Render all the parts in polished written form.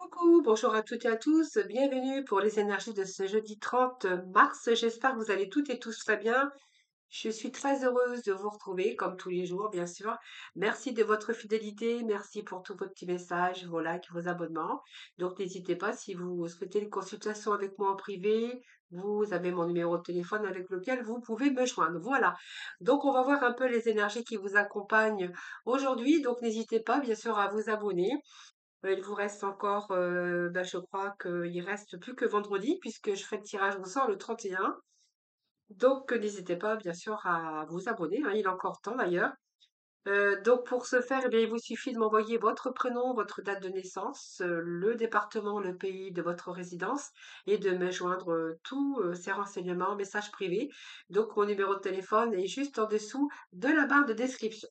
Coucou, bonjour à toutes et à tous, bienvenue pour les énergies de ce jeudi 30 mars. J'espère que vous allez toutes et tous très bien. Je suis très heureuse de vous retrouver, comme tous les jours, bien sûr. Merci de votre fidélité, merci pour tous vos petits messages, vos likes, vos abonnements. Donc, n'hésitez pas, si vous souhaitez une consultation avec moi en privé, vous avez mon numéro de téléphone avec lequel vous pouvez me joindre. Voilà. Donc, on va voir un peu les énergies qui vous accompagnent aujourd'hui. Donc, n'hésitez pas, bien sûr, à vous abonner. Il vous reste encore, je crois qu'il reste plus que vendredi puisque je fais le tirage au sort le 31. Donc, n'hésitez pas, bien sûr, à vous abonner, hein, il est encore temps d'ailleurs. Donc, pour ce faire, eh bien, il vous suffit de m'envoyer votre prénom, votre date de naissance, le département, le pays de votre résidence et de me joindre tous ces renseignements en message privé. Donc, mon numéro de téléphone est juste en dessous de la barre de description.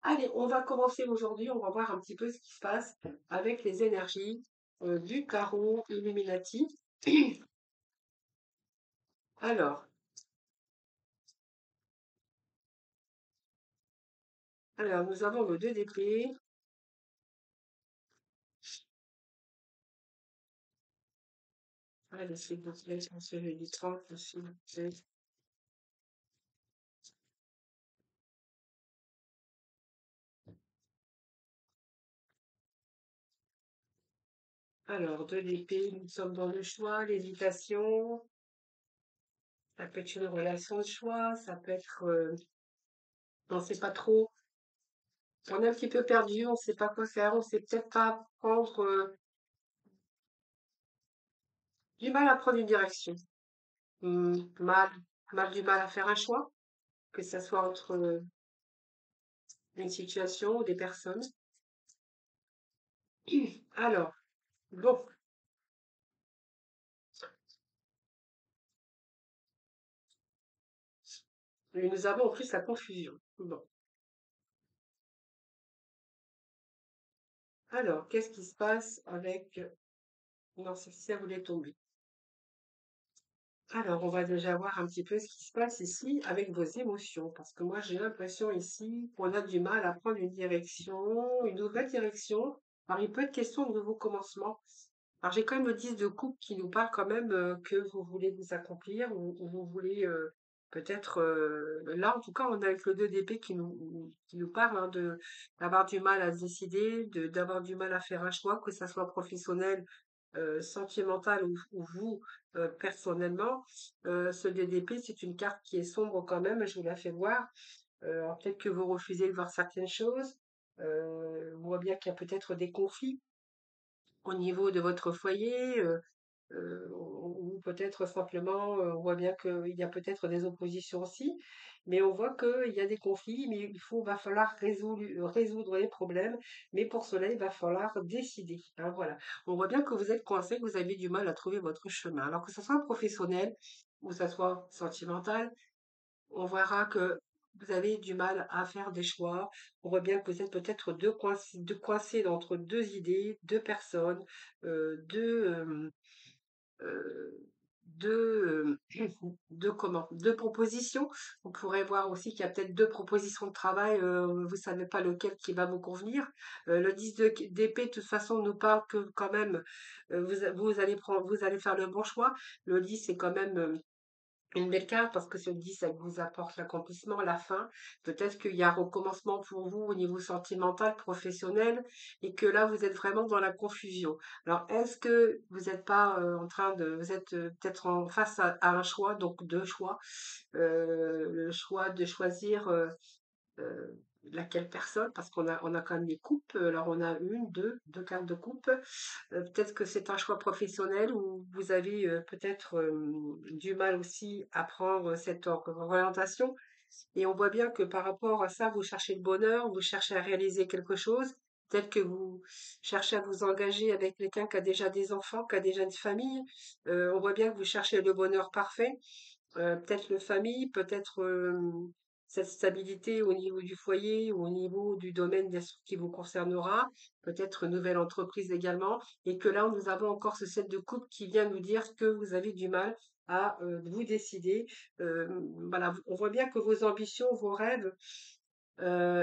Allez, on va commencer aujourd'hui, on va voir un petit peu ce qui se passe avec les énergies du carreau Illuminati. Alors, nous avons le 2 d'épée. Allez, s'il vous plaît, sur le 30, s'il vous plaît. Alors, 2 d'épée, nous sommes dans le choix, l'hésitation. Ça peut être une relation de choix, ça peut être, on ne sait pas trop. On est un petit peu perdu, on ne sait pas quoi faire, on ne sait peut-être pas prendre, du mal à prendre une direction. Mal, du mal à faire un choix, que ce soit entre une situation ou des personnes. Alors, bon, et nous avons en plus la confusion. Bon, alors, qu'est-ce qui se passe avec... Non, ça voulait tomber. Alors, on va déjà voir un petit peu ce qui se passe ici avec vos émotions, parce que moi, j'ai l'impression ici qu'on a du mal à prendre une direction, une nouvelle direction. Alors, il peut être question de nouveaux commencements. Alors, j'ai quand même le 10 de coupe qui nous parle quand même que vous voulez vous accomplir ou vous voulez peut-être... là, en tout cas, on a avec le 2 d'épée qui nous parle hein, d'avoir du mal à se décider, d'avoir du mal à faire un choix, que ça soit professionnel, sentimental ou vous personnellement. Ce 2 d'épée, c'est une carte qui est sombre quand même, je vous la fais voir. Alors, peut-être que vous refusez de voir certaines choses. On voit bien qu'il y a peut-être des conflits au niveau de votre foyer, ou peut-être simplement, on voit bien qu'il y a peut-être des oppositions aussi, mais on voit qu'il y a des conflits, mais va falloir résoudre les problèmes, mais pour cela, il va falloir décider, hein, voilà. On voit bien que vous êtes coincé, que vous avez du mal à trouver votre chemin. Alors que ce soit professionnel ou que ce soit sentimental, on verra que vous avez du mal à faire des choix. On voit bien que vous êtes peut-être deux coincés entre deux idées, deux personnes, deux, euh, deux propositions. On pourrait voir aussi qu'il y a peut-être deux propositions de travail. Vous savez pas lequel qui va vous convenir. Le 10 d'épée, de toute façon, nous parle que quand même, vous allez faire le bon choix. Le 10, c'est quand même une belle carte parce que ce 10, ça vous apporte l'accomplissement, la fin. Peut-être qu'il y a un recommencement pour vous au niveau sentimental, professionnel, et que là, vous êtes vraiment dans la confusion. Alors, est-ce que vous n'êtes pas vous êtes peut-être en face à un choix, donc deux choix, le choix de choisir euh, laquelle personne, parce qu'on a quand même des coupes. Alors, on a deux cartes de coupe. Peut-être que c'est un choix professionnel où vous avez peut-être du mal aussi à prendre cette orientation. Et on voit bien que par rapport à ça, vous cherchez le bonheur, vous cherchez à réaliser quelque chose. Peut-être que vous cherchez à vous engager avec quelqu'un qui a déjà des enfants, qui a déjà une famille. On voit bien que vous cherchez le bonheur parfait. Peut-être le famille, peut-être cette stabilité au niveau du foyer ou au niveau du domaine qui vous concernera, peut-être une nouvelle entreprise également, et que là, nous avons encore ce set de coupe qui vient nous dire que vous avez du mal à vous décider. Voilà, on voit bien que vos ambitions, vos rêves,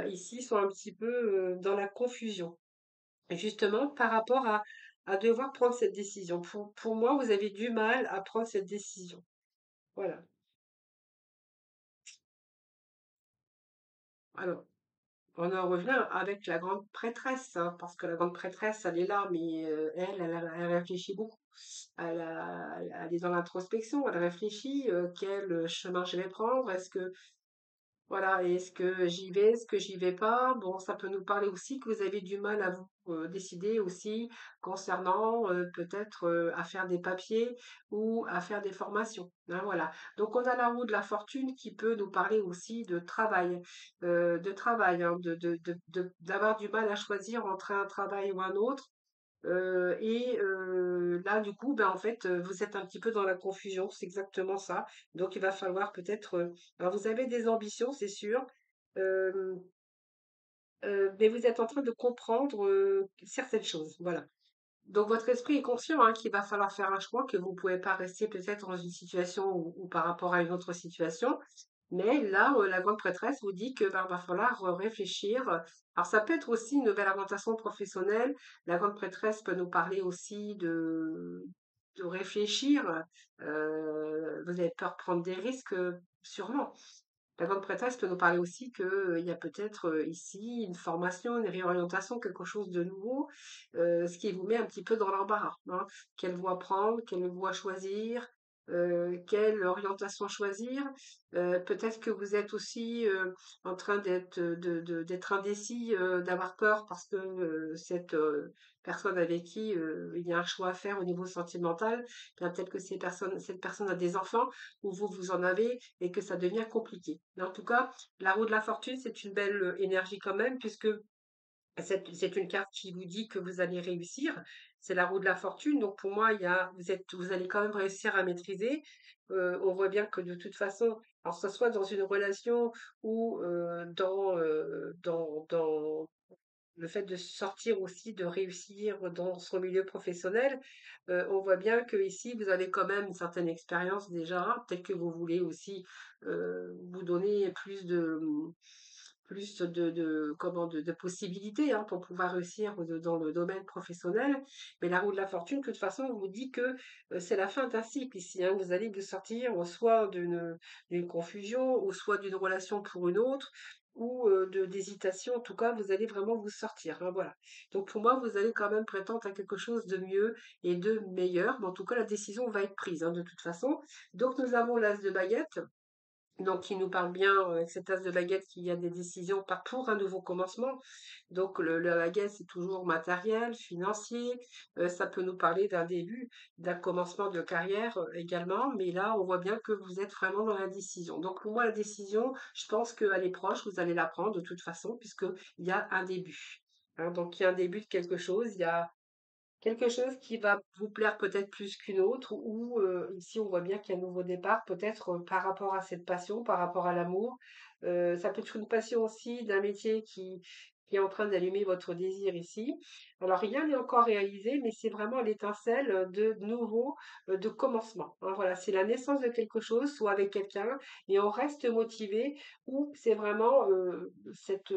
ici, sont un petit peu dans la confusion. Et justement, par rapport à devoir prendre cette décision. Pour moi, vous avez du mal à prendre cette décision. Voilà. Alors, on en revient avec la grande prêtresse, hein, parce que la grande prêtresse, elle est là, mais elle réfléchit beaucoup. Elle est dans l'introspection, elle réfléchit, quel chemin je vais prendre, est-ce que voilà, est-ce que j'y vais, est-ce que j'y vais pas? Bon, ça peut nous parler aussi que vous avez du mal à vous décider aussi concernant peut-être à faire des papiers ou à faire des formations, hein, voilà. Donc on a la roue de la fortune qui peut nous parler aussi de travail, hein, d'avoir du mal à choisir entre un travail ou un autre. Là, du coup, ben, en fait, vous êtes un petit peu dans la confusion, c'est exactement ça. Donc, il va falloir peut-être, alors vous avez des ambitions, c'est sûr, hem, mais vous êtes en train de comprendre, certaines choses, voilà. Donc votre esprit est conscient, hein, qu'il va falloir faire un choix, que vous pouvez pas rester peut-être dans une situation ou par rapport à une autre situation. Mais là, la grande prêtresse vous dit que ben, va falloir réfléchir. Alors ça peut être aussi une nouvelle orientation professionnelle. La grande prêtresse peut nous parler aussi de réfléchir. Vous avez peur de prendre des risques, sûrement. La grande prêtresse peut nous parler aussi qu'il y a peut-être ici une formation, une réorientation, quelque chose de nouveau, ce qui vous met un petit peu dans l'embarras, hein. Quelle voie prendre, quelle voie choisir, quelle orientation choisir. Peut-être que vous êtes aussi en train d'être indécis, d'avoir peur parce que cette personne avec qui il y a un choix à faire au niveau sentimental, bien peut-être que cette personne a des enfants ou vous en avez et que ça devient compliqué. Mais en tout cas, la roue de la fortune, c'est une belle énergie quand même, puisque c'est une carte qui vous dit que vous allez réussir. C'est la roue de la fortune. Donc pour moi, vous allez quand même réussir à maîtriser. On voit bien que de toute façon, alors que ce soit dans une relation ou dans le fait de sortir aussi, de réussir dans son milieu professionnel, on voit bien que ici vous avez quand même une certaine expérience déjà. Peut-être que vous voulez aussi, vous donner plus de possibilités, hein, pour pouvoir réussir dans le domaine professionnel. Mais la roue de la fortune, de toute façon, vous dit que, c'est la fin d'un cycle ici, hein. Vous allez vous sortir, soit d'une confusion ou soit d'une relation pour une autre ou d'hésitation. En tout cas, vous allez vraiment vous sortir, hein, voilà. Donc pour moi, vous allez quand même prétendre à quelque chose de mieux et de meilleur. Mais en tout cas, la décision va être prise, hein, de toute façon. Donc nous avons l'as de baguette. Donc, il nous parle bien, avec cette as de baguette, qu'il y a des décisions pour un nouveau commencement. Donc, la baguette, c'est toujours matériel, financier. Ça peut nous parler d'un début, d'un commencement de carrière également. Mais là, on voit bien que vous êtes vraiment dans la décision. Donc, pour moi, la décision, je pense qu'elle est proche. Vous allez la prendre de toute façon, puisqu'il y a un début, hein. Donc, il y a un début de quelque chose. Il y a quelque chose qui va vous plaire peut-être plus qu'une autre ou ici on voit bien qu'il y a un nouveau départ peut-être, par rapport à cette passion, par rapport à l'amour. Ça peut être une passion aussi d'un métier qui est en train d'allumer votre désir ici. Alors rien n'est encore réalisé, mais c'est vraiment l'étincelle, de nouveau, de commencement, hein. Voilà, c'est la naissance de quelque chose, soit avec quelqu'un et on reste motivé ou c'est vraiment, cette,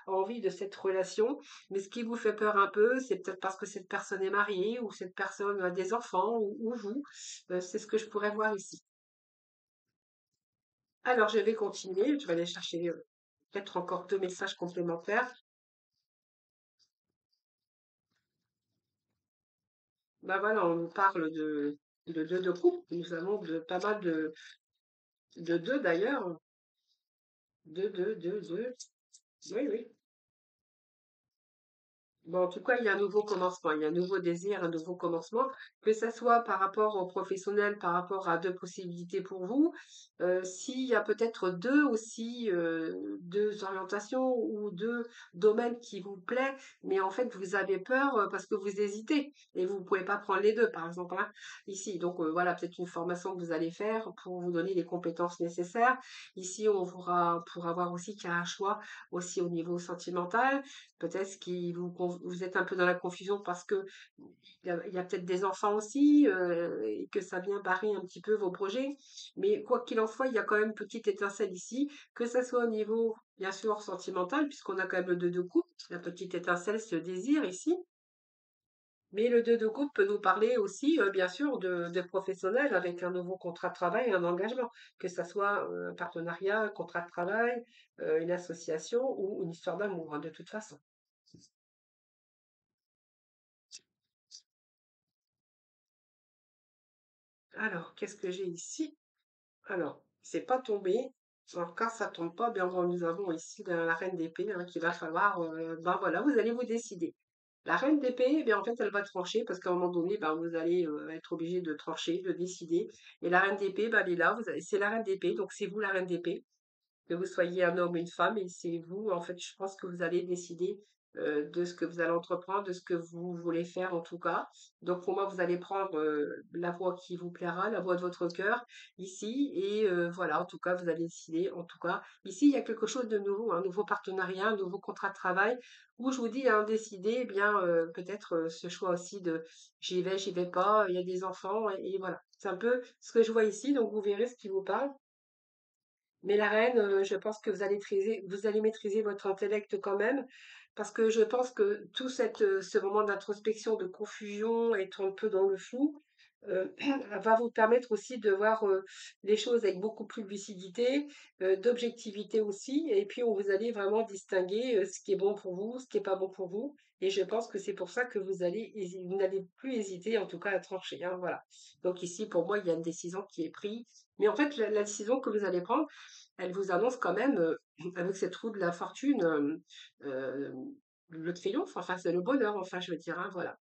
envie de cette relation mais ce qui vous fait peur un peu, c'est peut-être parce que cette personne est mariée ou cette personne a des enfants ou vous. C'est ce que je pourrais voir ici. Alors, je vais continuer. Je vais aller chercher peut-être encore deux messages complémentaires. Ben voilà, on nous parle de deux de couple. Nous avons pas mal de deux d'ailleurs. Deux. Oui, oui. Bon, en tout cas, il y a un nouveau commencement, il y a un nouveau désir, un nouveau commencement, que ça soit par rapport au professionnel, par rapport à deux possibilités pour vous. S'il y a peut-être deux aussi, deux orientations ou deux domaines qui vous plaît, mais en fait vous avez peur parce que vous hésitez et vous ne pouvez pas prendre les deux, par exemple, hein, ici. Donc voilà, peut-être une formation que vous allez faire pour vous donner les compétences nécessaires. Ici, on pourra voir aussi qu'il y a un choix aussi au niveau sentimental. Peut-être vous êtes un peu dans la confusion parce que il y a peut-être des enfants aussi et que ça vient barrer un petit peu vos projets. Mais quoi qu'il en soit, il y a quand même une petite étincelle ici, que ça soit au niveau, bien sûr, sentimental, puisqu'on a quand même le deux de coupe. La petite étincelle, ce désir ici. Mais le 2 de coupe peut nous parler aussi, bien sûr, de professionnels avec un nouveau contrat de travail, un engagement, que ça soit un partenariat, un contrat de travail, une association ou une histoire d'amour, hein, de toute façon. Alors, qu'est-ce que j'ai ici? Alors, c'est pas tombé. Alors, quand ça tombe pas, bien, nous avons ici la reine d'épée, hein, qu'il va falloir, ben voilà, vous allez vous décider. La reine d'épée, eh bien, en fait, elle va trancher parce qu'à un moment donné, ben, vous allez être obligé de trancher, de décider. Et la reine d'épée, ben, elle est là, c'est la reine d'épée, donc c'est vous la reine d'épée que vous soyez un homme ou une femme, et c'est vous, en fait, je pense que vous allez décider de ce que vous allez entreprendre, de ce que vous voulez faire en tout cas. Donc pour moi, vous allez prendre la voie qui vous plaira, la voie de votre cœur ici, et voilà, en tout cas, vous allez décider. En tout cas, ici, il y a quelque chose de nouveau, un nouveau partenariat, un nouveau contrat de travail, où je vous dis, hein, décider, eh bien peut-être ce choix aussi de j'y vais pas, il y a des enfants, et voilà. C'est un peu ce que je vois ici, donc vous verrez ce qui vous parle. Mais la reine, je pense que vous allez maîtriser votre intellect quand même, parce que je pense que tout ce moment d'introspection, de confusion, être un peu dans le flou, va vous permettre aussi de voir les choses avec beaucoup plus de lucidité, d'objectivité aussi, et puis vous allez vraiment distinguer ce qui est bon pour vous, ce qui est pas bon pour vous. Et je pense que c'est pour ça que vous n'allez plus hésiter, en tout cas, à trancher, hein, voilà. Donc ici, pour moi, il y a une décision qui est prise. Mais en fait, la décision que vous allez prendre, elle vous annonce quand même, avec cette roue de la fortune, euh, le triomphe, enfin c'est le bonheur, enfin je veux dire, hein, voilà.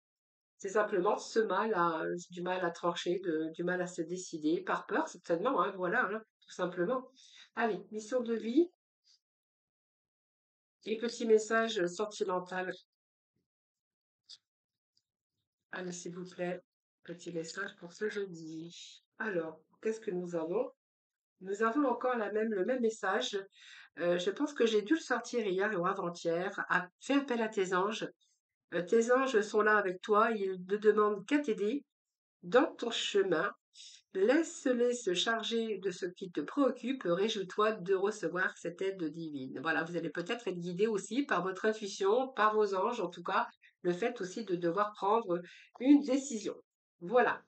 C'est simplement du mal à trancher, du mal à se décider, par peur certainement, hein, voilà, hein, tout simplement. Allez, mission de vie et petit message sentimental. Allez, s'il vous plaît, petit message pour ce jeudi. Alors, qu'est-ce que nous avons? Nous avons encore le même message. Je pense que j'ai dû le sortir hier ou avant-hier. Fais appel à tes anges. Tes anges sont là avec toi. Ils ne demandent qu'à t'aider dans ton chemin. Laisse-les se charger de ce qui te préoccupe. Réjouis-toi de recevoir cette aide divine. Voilà, vous allez peut-être être guidé aussi par votre intuition, par vos anges, en tout cas, le fait aussi de devoir prendre une décision. Voilà.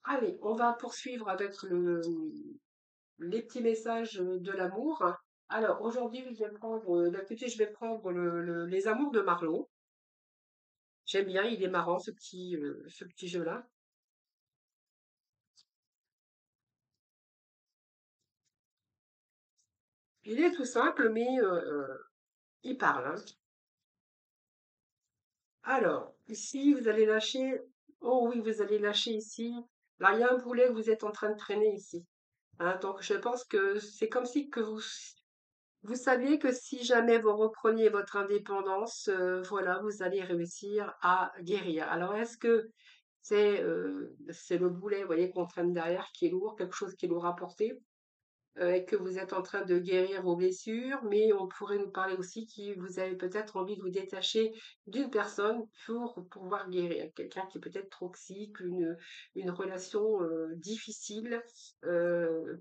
Allez, on va poursuivre avec les petits messages de l'amour. Alors, aujourd'hui, je vais prendre, d'habitude, je vais prendre les amours de Marlowe. J'aime bien, il est marrant, ce petit jeu-là. Il est tout simple, mais il parle, hein. Alors, ici, vous allez lâcher. Oh oui, vous allez lâcher ici. Là, il y a un boulet que vous êtes en train de traîner ici, hein. Donc, je pense que c'est comme si que vous saviez que si jamais vous repreniez votre indépendance, voilà, vous allez réussir à guérir. Alors, est-ce que c'est le boulet, vous voyez, qu'on traîne derrière, qui est lourd, quelque chose qui est lourd à porter, et que vous êtes en train de guérir vos blessures, mais on pourrait nous parler aussi que vous avez peut-être envie de vous détacher d'une personne pour pouvoir guérir. Quelqu'un qui est peut-être toxique, une relation difficile,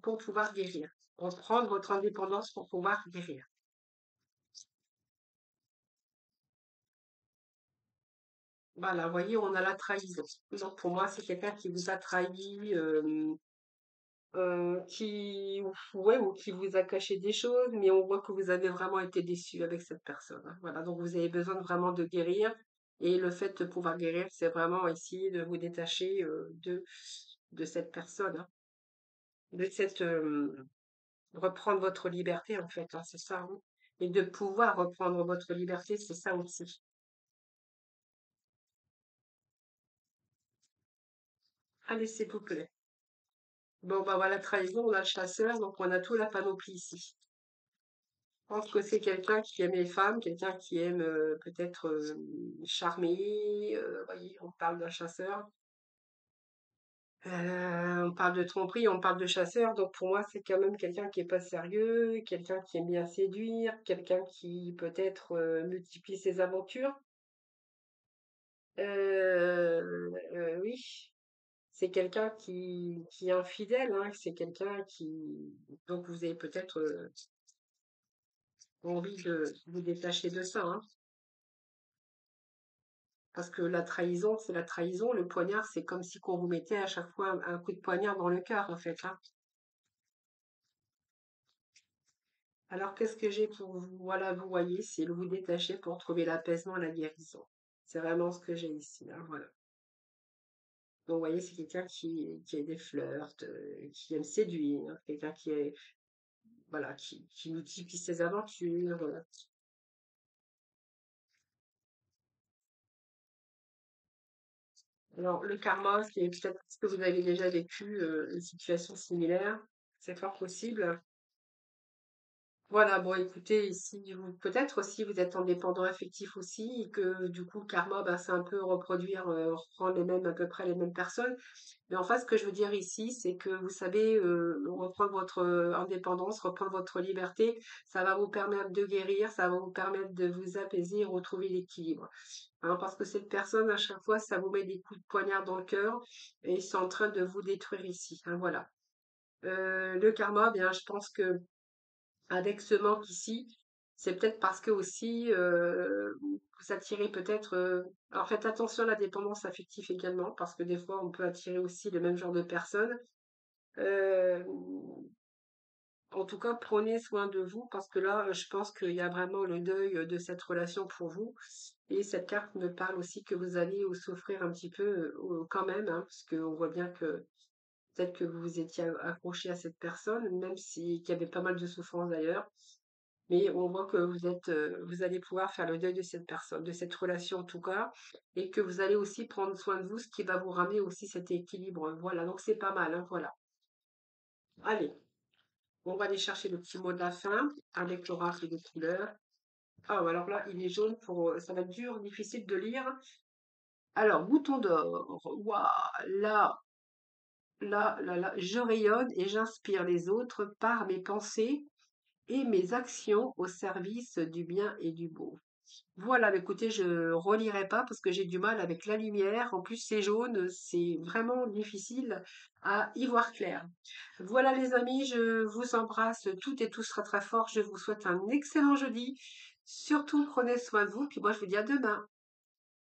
pour pouvoir guérir. Pour prendre votre indépendance pour pouvoir guérir. Voilà, vous voyez, on a la trahison. Donc pour moi, c'est quelqu'un qui vous a trahi, ouais, ou qui vous a caché des choses, mais on voit que vous avez vraiment été déçu avec cette personne, hein. Voilà, donc vous avez besoin vraiment de guérir. Et le fait de pouvoir guérir, c'est vraiment ici de vous détacher de cette personne, hein. De cette, reprendre votre liberté, en fait, hein, c'est ça, hein. Et de pouvoir reprendre votre liberté, c'est ça aussi. Allez, s'il vous plaît. Bon, bah voilà, trahison, on a le chasseur, donc on a tout la panoplie ici. Je pense que c'est quelqu'un qui aime les femmes, quelqu'un qui aime peut-être charmer. Voyez, on parle d'un chasseur. On parle de tromperie, on parle de chasseur. Donc pour moi, c'est quand même quelqu'un qui est pas sérieux, quelqu'un qui aime bien séduire, quelqu'un qui peut-être multiplie ses aventures. Oui, c'est quelqu'un qui est infidèle, hein. C'est quelqu'un qui... Donc vous avez peut-être envie de vous détacher de ça, hein. Parce que la trahison, c'est la trahison. Le poignard, c'est comme si qu'on vous mettait à chaque fois un coup de poignard dans le cœur, en fait, hein. Alors, qu'est-ce que j'ai pour vous? Voilà, vous voyez, c'est le vous détacher pour trouver l'apaisement et la guérison. C'est vraiment ce que j'ai ici, hein, voilà. Donc, vous voyez, c'est quelqu'un qui a des flirts, qui aime séduire, quelqu'un qui est, voilà, qui multiplie ses aventures. Alors, le karma, c'est peut-être parce que vous avez déjà vécu une situation similaire. C'est fort possible. Voilà, bon, écoutez, ici, peut-être aussi vous êtes indépendant affectif aussi, et que du coup, le karma, bah, c'est un peu reproduire, reprendre à peu près les mêmes personnes. Mais en fait, ce que je veux dire ici, c'est que vous savez, reprendre votre indépendance, reprendre votre liberté, ça va vous permettre de guérir, ça va vous permettre de vous apaiser et retrouver l'équilibre. Hein, parce que cette personne, à chaque fois, ça vous met des coups de poignard dans le cœur et ils sont en train de vous détruire ici, hein, voilà. Le karma, bien, je pense que avec ce manque ici, c'est peut-être parce que aussi vous attirez peut-être. Alors faites attention à la dépendance affective également, parce que des fois on peut attirer aussi le même genre de personnes. Euh, En tout cas, prenez soin de vous, parce que là, je pense qu'il y a vraiment le deuil de cette relation pour vous. Et cette carte me parle aussi que vous allez souffrir un petit peu quand même, hein, parce qu'on voit bien que peut-être que vous vous étiez accroché à cette personne, même si qu'il y avait pas mal de souffrance d'ailleurs. Mais on voit que vous allez pouvoir faire le deuil de cette personne, de cette relation en tout cas, et que vous allez aussi prendre soin de vous, ce qui va vous ramener aussi cet équilibre. Voilà, donc c'est pas mal, hein, voilà. Allez, on va aller chercher le petit mot de la fin avec l'oracle de couleur. Ah, alors là, il est jaune ça va être dur, difficile de lire. Alors, bouton d'or. Waouh, là, là, je rayonne et j'inspire les autres par mes pensées et mes actions au service du bien et du beau. Voilà, bah, écoutez, je relirai pas parce que j'ai du mal avec la lumière. En plus, c'est jaune, c'est vraiment difficile à y voir clair. Voilà, les amis, je vous embrasse toutes et tous très très fort. Je vous souhaite un excellent jeudi. Surtout, prenez soin de vous. Puis moi, je vous dis à demain.